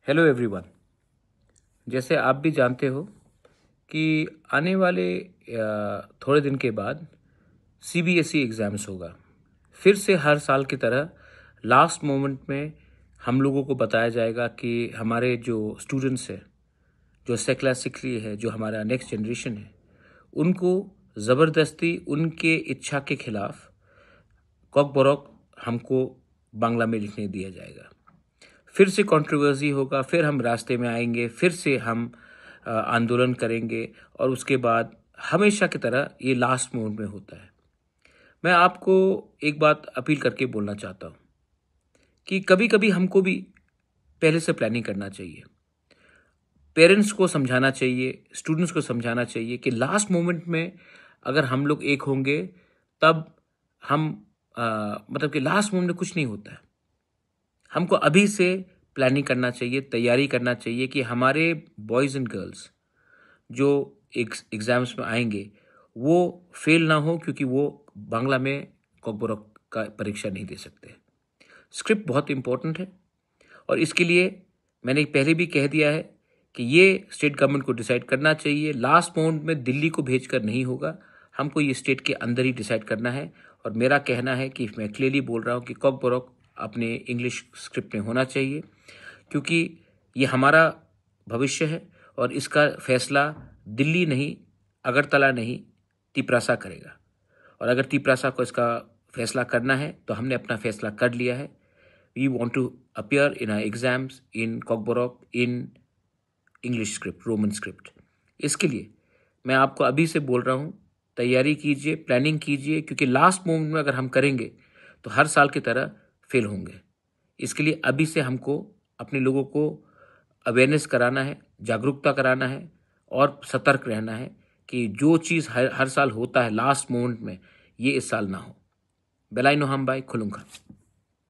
Hello everyone. जैसे आप भी जानते हो कि आने वाले थोड़े दिन के बाद सीबीएसई एग्ज़ाम्स होगा। फिर से हर साल की तरह लास्ट मोमेंट में हम लोगों को बताया जाएगा कि हमारे जो स्टूडेंट्स हैं, जो सेक्लासिकली है, जो हमारा नेक्स्ट जनरेशन है, उनको ज़बरदस्ती उनके इच्छा के खिलाफ कॉक बरोक हमको बांग्ला में लिखने दिया जाएगा। फिर से कंट्रोवर्सी होगा, फिर हम रास्ते में आएंगे, फिर से हम आंदोलन करेंगे और उसके बाद हमेशा की तरह ये लास्ट मोमेंट में होता है। मैं आपको एक बात अपील करके बोलना चाहता हूँ कि कभी कभी हमको भी पहले से प्लानिंग करना चाहिए। पेरेंट्स को समझाना चाहिए, स्टूडेंट्स को समझाना चाहिए कि लास्ट मोमेंट में अगर हम लोग एक होंगे तब हम मतलब कि लास्ट मोमेंट में कुछ नहीं होता है। हमको अभी से प्लानिंग करना चाहिए, तैयारी करना चाहिए कि हमारे बॉयज़ एंड गर्ल्स जो एग्ज़ाम्स में आएंगे वो फेल ना हो, क्योंकि वो बांग्ला में कॉक बरोक का परीक्षा नहीं दे सकते। स्क्रिप्ट बहुत इंपॉर्टेंट है और इसके लिए मैंने पहले भी कह दिया है कि ये स्टेट गवर्नमेंट को डिसाइड करना चाहिए। लास्ट मोमेंट में दिल्ली को भेजकर नहीं होगा, हमको ये स्टेट के अंदर ही डिसाइड करना है। और मेरा कहना है कि मैं क्लियरली बोल रहा हूँ कि कॉक बरोक अपने इंग्लिश स्क्रिप्ट में होना चाहिए, क्योंकि ये हमारा भविष्य है और इसका फैसला दिल्ली नहीं, अगरतला नहीं, तिपरासा करेगा। और अगर तिपरासा को इसका फैसला करना है तो हमने अपना फैसला कर लिया है। We want to appear in our exams in Kokborok in English script, Roman script. इसके लिए मैं आपको अभी से बोल रहा हूँ, तैयारी कीजिए, प्लानिंग कीजिए, क्योंकि लास्ट मोमेंट में अगर हम करेंगे तो हर साल की तरह फेल होंगे। इसके लिए अभी से हमको अपने लोगों को अवेयरनेस कराना है, जागरूकता कराना है और सतर्क रहना है कि जो चीज़ हर साल होता है लास्ट मोमेंट में, ये इस साल ना हो। बेलाइनो हम बाई खुलुंखा।